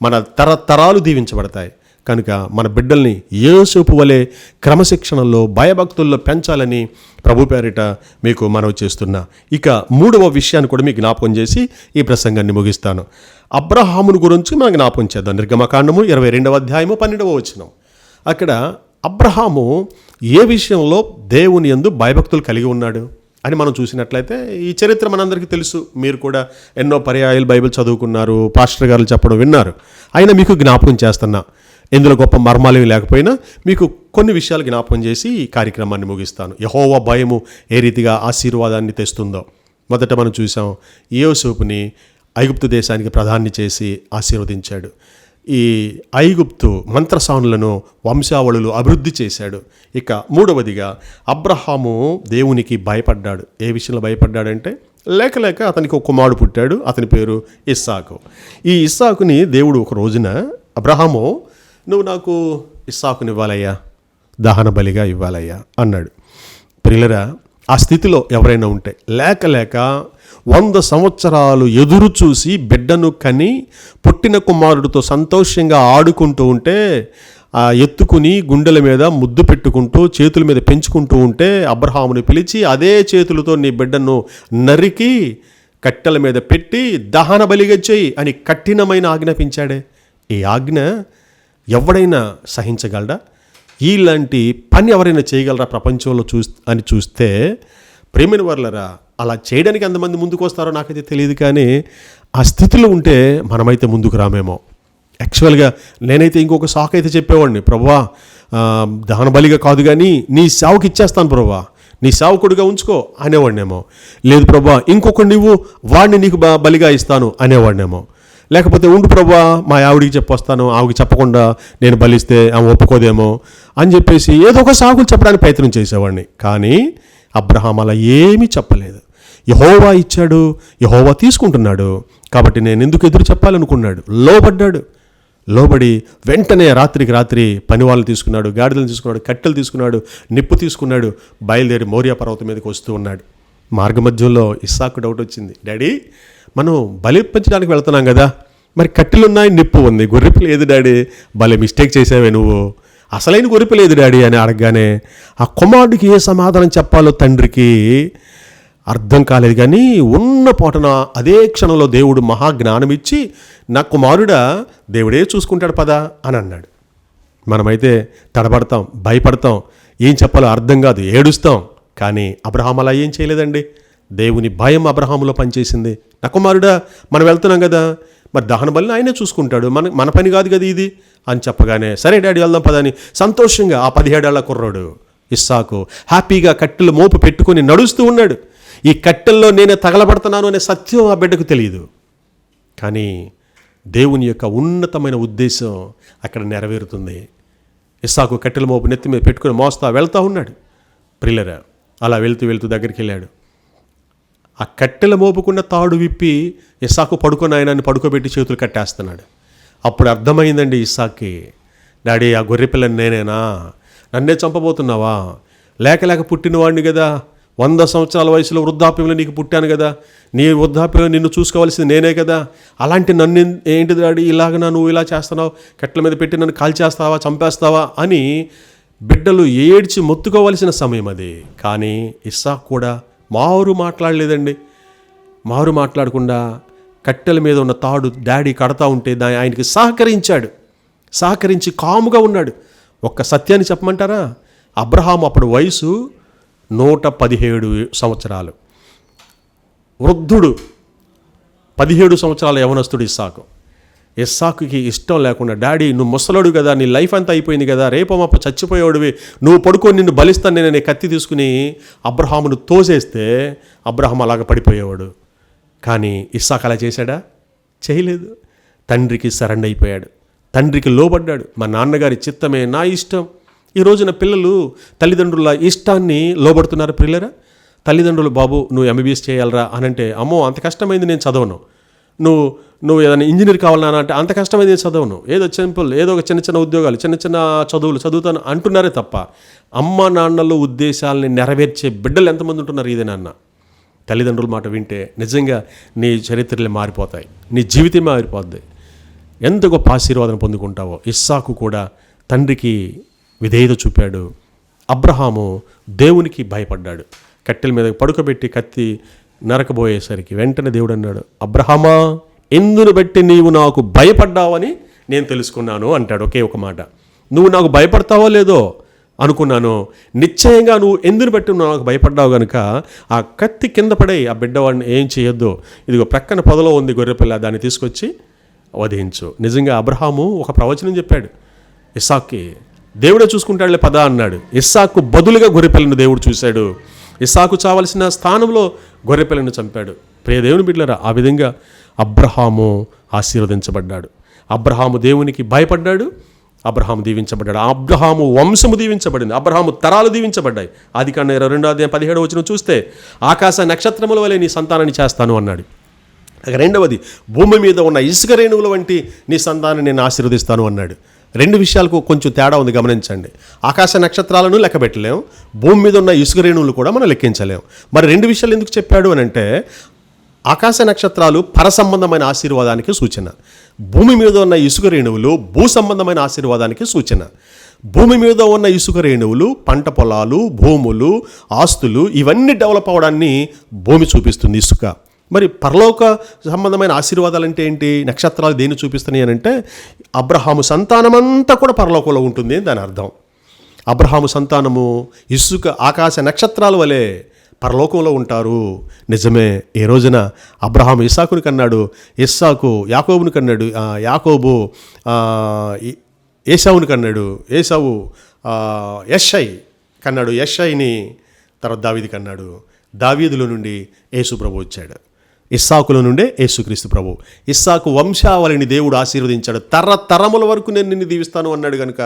మన తరతరాలు దీవించబడతాయి. కనుక మన బిడ్డల్ని యోసేపు వలె క్రమశిక్షణలో భయభక్తుల్లో పెంచాలని ప్రభు పేరిట మీకు మనవి చేస్తున్నా. ఇక 3వ విషయాన్ని కూడా మీకు జ్ఞాపకం చేసి ఈ ప్రసంగాన్ని ముగిస్తాను. అబ్రహామును గురించి మనం జ్ఞాపకం చేద్దాం. నిర్గమకాండము 22వ అధ్యాయము 12వ వచనం. అక్కడ అబ్రహాము ఏ విషయంలో దేవుని యందు భయభక్తులు కలిగి ఉన్నాడు అని మనం చూసినట్లయితే, ఈ చరిత్ర మనందరికీ తెలుసు. మీరు కూడా ఎన్నో పర్యాయాలు బైబిల్ చదువుకున్నారు, పాస్టర్ గారు చెప్పడం విన్నారు. అయినా మీకు జ్ఞాపకం చేస్తున్నా. ఇందులో గొప్ప మర్మాలు లేకపోయినా మీకు కొన్ని విషయాలు జ్ఞాపకం చేసి ఈ కార్యక్రమాన్ని ముగిస్తాను. యెహోవా భయము ఏ రీతిగా ఆశీర్వాదాన్ని తెస్తుందో. మొదట మనం చూసాం, యోసేపుని ఐగుప్తు దేశానికి ప్రధాని చేసి ఆశీర్వదించాడు. ఈ ఐగుప్తు మంత్రసానులను వంశావళులు అభివృద్ధి చేశాడు. ఇక 3వదిగా అబ్రహాము దేవునికి భయపడ్డాడు. ఏ విషయంలో భయపడ్డాడంటే, లేక అతనికి ఒక కుమారుడు పుట్టాడు. అతని పేరు ఇస్సాకు. ఈ ఇస్సాకుని దేవుడు ఒక రోజున, అబ్రహాము నువ్వు నాకు ఇస్సాకుని ఇవ్వాలయ్యా, దహన బలిగా ఇవ్వాలయ్యా అన్నాడు. ప్రియులరా, ఆ స్థితిలో ఎవరైనా ఉంటే లేక 100 సంవత్సరాలు ఎదురు చూసి బిడ్డను కని పుట్టిన కుమారుడితో సంతోషంగా ఆడుకుంటూ ఉంటే, ఆ ఎత్తుకుని గుండెల మీద ముద్దు పెట్టుకుంటూ చేతుల మీద పెంచుకుంటూ ఉంటే అబ్రహాముని పిలిచి అదే చేతులతో నీ బిడ్డను నరికి కట్టెల మీద పెట్టి దహన బలిగా చేయి అని కఠినమైన ఆజ్ఞాపించాడే. ఈ ఆజ్ఞ ఎవడైనా సహించగలడా? ఇలాంటి పని ఎవరైనా చేయగలరా ప్రపంచంలో అని చూస్తే, ప్రేమైన వర్లరా, అలా చేయడానికి ఎంతమంది ముందుకు వస్తారో నాకైతే తెలియదు. కానీ ఆ స్థితిలో ఉంటే మనమైతే ముందుకు రామేమో. యాక్చువల్గా నేనైతే ఇంకొక సాకు అయితే చెప్పేవాడిని, ప్రభువా దహన బలిగా కాదు కానీ నీ సేవకు ఇచ్చేస్తాను ప్రభువా, నీ సేవకుడిగా ఉంచుకో అనేవాడినేమో. లేదు ప్రభువా ఇంకొకటి నువ్వు వాడిని నీకు బలిగా ఇస్తాను అనేవాడినేమో. లేకపోతే ఉండు ప్రభువా మా ఆవిడికి చెప్పొస్తాను, ఆవిడికి చెప్పకుండా నేను బలిస్తే ఆమె ఒప్పుకోదేమో అని చెప్పేసి ఏదో ఒక సాకులు చెప్పడానికి ప్రయత్నం చేసేవాడిని. కానీ అబ్రహాం అలా ఏమీ చెప్పలేదు. యెహోవా ఇచ్చాడు, యెహోవా తీసుకుంటున్నాడు, కాబట్టి నేను ఎందుకు ఎదురు చెప్పాలనుకున్నాడు. లోబడి వెంటనే రాత్రికి రాత్రి పని వాళ్ళని తీసుకున్నాడు, గాడిదలను తీసుకున్నాడు, కట్టెలు తీసుకున్నాడు, నిప్పు తీసుకున్నాడు, బయలుదేరి మోరియా పర్వతం మీదకి వస్తూ ఉన్నాడు. మార్గమధ్యంలో ఇస్సాకు డౌట్ వచ్చింది, డాడీ మనం బలి పెంచడానికి వెళ్తున్నాం కదా, మరి కట్టెలున్నాయి, నిప్పు ఉంది, గొర్రెపు లేదు డాడీ, భలే మిస్టేక్ చేసావే నువ్వు, అసలైన గొర్రెపు లేదు డాడీ అని అడగగానే ఆ కుమారుడికి ఏ సమాధానం చెప్పాలో తండ్రికి అర్థం కాలేదు. కానీ ఉన్న పోటన అదే క్షణంలో దేవుడు మహాజ్ఞానం ఇచ్చి, నా కుమారుడా దేవుడే చూసుకుంటాడు పదా అని అన్నాడు. మనమైతే తడబడతాం, భయపడతాం, ఏం చెప్పాలో అర్థం కాదు, ఏడుస్తాం. కానీ అబ్రహాం అలా ఏం చేయలేదండి. దేవుని భయం అబ్రహాములో పనిచేసింది. నా కుమారుడా మనం వెళ్తున్నాం కదా, మరి దహన బలిని ఆయనే చూసుకుంటాడు, మన పని కాదు కదా ఇది అని చెప్పగానే సరే డాడీ వెళ్దాం పదని సంతోషంగా ఆ 17 ఏళ్ల కుర్రాడు ఇస్సాకు హ్యాపీగా కట్టెలు మోపు పెట్టుకొని నడుస్తూ ఉన్నాడు. ఈ కట్టెల్లో నేనే తగలబడుతున్నాను అనే సత్యం ఆ బిడ్డకు తెలియదు. కానీ దేవుని యొక్క ఉన్నతమైన ఉద్దేశం అక్కడ నెరవేరుతుంది. ఇస్సాకు కట్టెల మోపు నెత్తి మీద పెట్టుకుని వెళ్తూ ఉన్నాడు. ప్రియులరా, అలా వెళ్తూ దగ్గరికి వెళ్ళాడు. ఆ కట్టెల మోపుకున్న తాడు విప్పి ఇస్సాకు పడుకొని ఆయనని పడుకోబెట్టి చేతులు కట్టేస్తున్నాడు. అప్పుడు అర్థమైందండి ఇస్సాక్కి, డాడీ ఆ గొర్రెపిల్లని నేనేనా, నన్నే చంపబోతున్నావా, లేక పుట్టినవాడిని కదా, 100 సంవత్సరాల వయసులో వృద్ధాప్యంలో నీకు పుట్టాను కదా, నీ వృద్ధాప్యంలో నిన్ను చూసుకోవాల్సింది నేనే కదా, అలాంటి నన్ను ఏంటి డాడీ ఇలాగనా నువ్వు ఇలా చేస్తున్నావు, కట్టెల మీద పెట్టి నన్ను కాల్చేస్తావా, చంపేస్తావా అని బిడ్డలు ఏడ్చి మొత్తుకోవలసిన సమయం అది. కానీ ఇస్సాకు కూడా మారు మాట్లాడలేదండి. మారు మాట్లాడకుండా కట్టెల మీద ఉన్న తాడు డాడీ కడతా ఉంటే ఆయనకి సహకరించి కాముగా ఉన్నాడు. ఒక్క సత్యాన్ని చెప్పమంటారా, అబ్రహాం అప్పుడు వయసు 117 సంవత్సరాలు, వృద్ధుడు 17 సంవత్సరాల యవనస్తుడు ఇస్సాకుకి ఇష్టం లేకుండా, డాడీ నువ్వు ముసలోడు కదా, నీ లైఫ్ అంతా అయిపోయింది కదా, రేపమాప చచ్చిపోయేవాడివి, నువ్వు పడుకొని నిన్ను బలిస్తాను నేననే కత్తి తీసుకుని అబ్రహామును తోసేస్తే అబ్రహాం అలాగ పడిపోయేవాడు. కానీ ఇస్సాకు అలా చేశాడా? చేయలేదు. తండ్రికి సరెండర్ అయిపోయాడు, తండ్రికి లోబడ్డాడు. మా నాన్నగారి చిత్తమే నా ఇష్టం. ఈ రోజున పిల్లలు తల్లిదండ్రుల ఇష్టాన్ని లోబడుతున్నారు. పిల్లరా, తల్లిదండ్రులు బాబు నువ్వు ఎంబీబీఎస్ చేయాలరా అనంటే, అమ్మో అంత కష్టమైంది నేను చదవను, నువ్వు ఏదైనా ఇంజనీర్ కావాలన్నా అంటే అంత కష్టమైంది నేను చదవను, ఏదో సింపుల్ ఏదో ఒక చిన్న ఉద్యోగాలు చిన్న చదువులు చదువుతాను అంటున్నారే తప్ప అమ్మ నాన్నల ఉద్దేశాలని నెరవేర్చే బిడ్డలు ఎంతమంది ఉంటున్నారు? ఇదే నాన్న. తల్లిదండ్రుల మాట వింటే నిజంగా నీ చరిత్రలు మారిపోతాయి, నీ జీవితం మారిపోద్ది, ఎంత గొప్ప ఆశీర్వాదం పొందుకుంటావో. ఇస్సాకు కూడా తండ్రికి విధేయత చూపాడు. అబ్రహాము దేవునికి భయపడ్డాడు. కట్టెల మీద పడుకోబెట్టి కత్తి నరకబోయేసరికి వెంటనే దేవుడు అన్నాడు, అబ్రహామా ఎందును బట్టి నీవు నాకు భయపడ్డావని నేను తెలుసుకున్నాను అంటాడు. ఒకే ఒక మాట. నువ్వు నాకు భయపడతావో లేదో అనుకున్నాను, నిశ్చయంగా నువ్వు ఎందును బట్టి నువ్వు నాకు భయపడ్డావు కనుక ఆ కత్తి కింద పడే ఆ బిడ్డవాడిని ఏం చేయొద్దు, ఇదిగో ప్రక్కన పొదలో ఉంది గొర్రెపిల్ల, దాన్ని తీసుకొచ్చి వధించు. నిజంగా అబ్రహాము ఒక ప్రవచనం చెప్పాడు ఇస్సాక్కి, దేవుడే చూసుకుంటాడులే పదా అన్నాడు. ఇస్సాకు బదులుగా గొర్రెపిల్లను దేవుడు చూశాడు. ఇస్సాకు చావలసిన స్థానంలో గొర్రెపిల్లను చంపాడు. ప్రియ దేవుని బిడ్డలారా, ఆ విధంగా అబ్రహాము ఆశీర్వదించబడ్డాడు. అబ్రహాము దేవునికి భయపడ్డాడు, అబ్రహాము దీవించబడ్డాడు. అబ్రహాము వంశము దీవించబడింది, అబ్రహాము తరాలు దీవించబడ్డాయి. ఆదికాండం 22:17 చూస్తే ఆకాశ నక్షత్రముల వలె నీ సంతానాన్ని చేస్తాను అన్నాడు. రెండవది, భూమి మీద ఉన్న ఇసుక రేణువుల వంటి నీ సంతానాన్ని నేను ఆశీర్వదిస్తాను అన్నాడు. రెండు విషయాలకు కొంచెం తేడా ఉంది, గమనించండి. ఆకాశ నక్షత్రాలను లెక్క పెట్టలేం, భూమి మీద ఉన్న ఇసుక రేణువులు కూడా మనం లెక్కించలేం. మరి రెండు విషయాలు ఎందుకు చెప్పాడు అని అంటే, ఆకాశ నక్షత్రాలు పరసంబంధమైన ఆశీర్వాదానికి సూచన, భూమి మీద ఉన్న ఇసుక రేణువులు భూ సంబంధమైన ఆశీర్వాదానికి సూచన. భూమి మీద ఉన్న ఇసుక రేణువులు పంట పొలాలు, భూములు, ఆస్తులు ఇవన్నీ డెవలప్ అవ్వడాన్ని భూమి చూపిస్తుంది, ఇసుక. మరి పరలోక సంబంధమైన ఆశీర్వాదాలు అంటే ఏంటి? నక్షత్రాలు దేన్ని చూపిస్తున్నాయి అని అంటే, అబ్రహాము సంతానమంతా కూడా పరలోకంలో ఉంటుంది అని దాని అర్థం. అబ్రహాము సంతానము ఇసుక ఆకాశ నక్షత్రాల వలె పరలోకంలో ఉంటారు. నిజమే. ఈ రోజున అబ్రహాము ఇస్సాకుని కన్నాడు, ఇస్సాకు యాకోబుని కన్నాడు, యాకోబు ఏసావుని కన్నాడు, ఏసావు యెషై కన్నాడు, యెషైని తర్వాత దావీదు కన్నాడు. దావీదులో నుండి యేసు ప్రభు వచ్చాడు, ఇస్సాకులో నుండే యేసుక్రీస్తు ప్రభు. ఇస్సాకు వంశావళిని దేవుడు ఆశీర్వదించాడు. తరతరముల వరకు నేను నిన్ను దీవిస్తాను అన్నాడు కనుక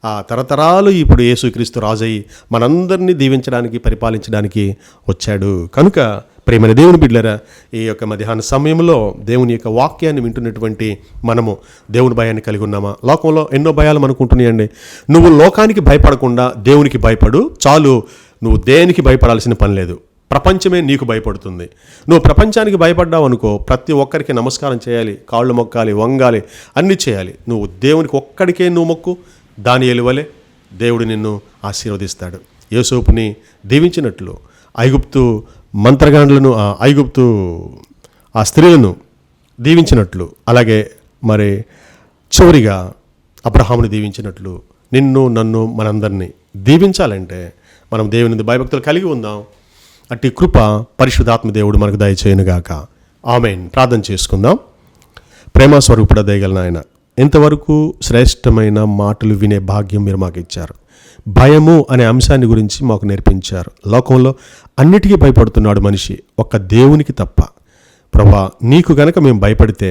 ఆ తరతరాలు ఇప్పుడు యేసుక్రీస్తు రాజయ్యి మనందరినీ దీవించడానికి, పరిపాలించడానికి వచ్చాడు. కనుక ప్రేమైన దేవుని బిడ్డలారా, ఈ యొక్క మధ్యాహ్న సమయంలో దేవుని యొక్క వాక్యాన్ని వింటున్నటువంటి మనము దేవుని భయాన్ని కలిగి ఉన్నామా? లోకంలో ఎన్నో భయాలు మనకు ఉంటున్నాయండి. నువ్వు లోకానికి భయపడకుండా దేవునికి భయపడు చాలు, నువ్వు దేనికి భయపడాల్సిన పని లేదు. ప్రపంచమే నీకు భయపడుతుంది. నువ్వు ప్రపంచానికి భయపడ్డావు అనుకో, ప్రతి ఒక్కరికి నమస్కారం చేయాలి, కాళ్ళు మొక్కాలి, వంగాలి, అన్నీ చేయాలి. నువ్వు దేవునికి ఒక్కడికే నువ్వు మొక్కు, దానియేలు వలె దేవుడు నిన్ను ఆశీర్వదిస్తాడు. యోసేపుని దీవించినట్లు ఐగుప్తు మంత్రగాండ్లను, ఐగుప్తు ఆ స్త్రీలను దీవించినట్లు, అలాగే మరి చివరిగా అబ్రహాముని దీవించినట్లు నిన్ను నన్ను మనందరినీ దీవించాలంటే మనం దేవుని భయభక్తులు కలిగి ఉందాం. అట్టి కృప పరిశుద్ధాత్మ దేవుడు మనకు దయచేయునుగాక. ఆమేన్. ప్రార్థన చేసుకుందాం. ప్రేమ స్వరూపుడ దయగల నాయన, ఇంతవరకు శ్రేష్టమైన మాటలు వినే భాగ్యం మీరు మాకు ఇచ్చారు. భయము అనే అంశాన్ని గురించి మాకు నేర్పించారు. లోకంలో అన్నిటికీ భయపడుతున్నాడు మనిషి, ఒక్క దేవునికి తప్ప. ప్రభా, నీకు గనక మేము భయపడితే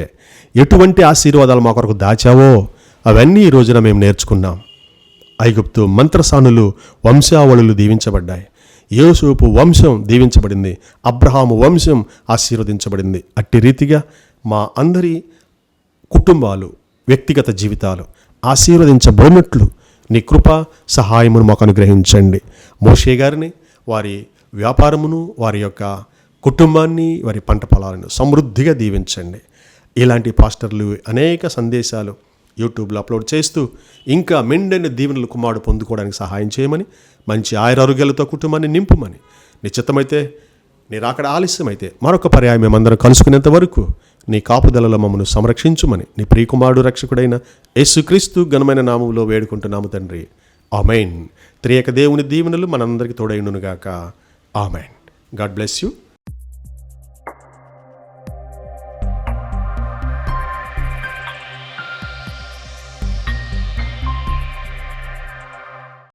ఎటువంటి ఆశీర్వాదాలు మా కొరకు దాచావో అవన్నీ ఈ రోజున మేము నేర్చుకున్నాం. ఐగుప్తు మంత్రసానులు వంశావళులు దీవించబడ్డాయి. యోసేపు వంశం దీవించబడింది. అబ్రహాము వంశం ఆశీర్వదించబడింది. అట్టి రీతిగా మా అందరి కుటుంబాలు, వ్యక్తిగత జీవితాలు ఆశీర్వదించబడినట్లు నీ కృప సహాయమును మాకు అనుగ్రహించండి. మోషే గారిని, వారి వ్యాపారమును, వారి యొక్క కుటుంబాన్ని, వారి పంట పొలాలను సమృద్ధిగా దీవించండి. ఇలాంటి పాస్టర్లు అనేక సందేశాలు యూట్యూబ్లో అప్లోడ్ చేస్తూ ఇంకా మెండైన దీవెనలు కుమారుడు పొందుకోవడానికి సహాయం చేయమని, మంచి ఆయురారోగ్యాలతో కుటుంబాన్ని నింపుమని, నిశ్చితమైతే నీ రాకడ ఆలస్యమైతే మరొక పర్యాయం మేమందరం కలుసుకునేంత వరకు నీ కాపుదలలో మమ్మల్ని సంరక్షించుమని నీ ప్రియకుమారుడు రక్షకుడైన యేసుక్రీస్తు ఘనమైన నామములో వేడుకుంటున్నాము తండ్రి. ఆమేన్. త్రియక దేవుని దీవెనలు మనందరికీ తోడైండునుగాక. ఆమేన్. God bless you.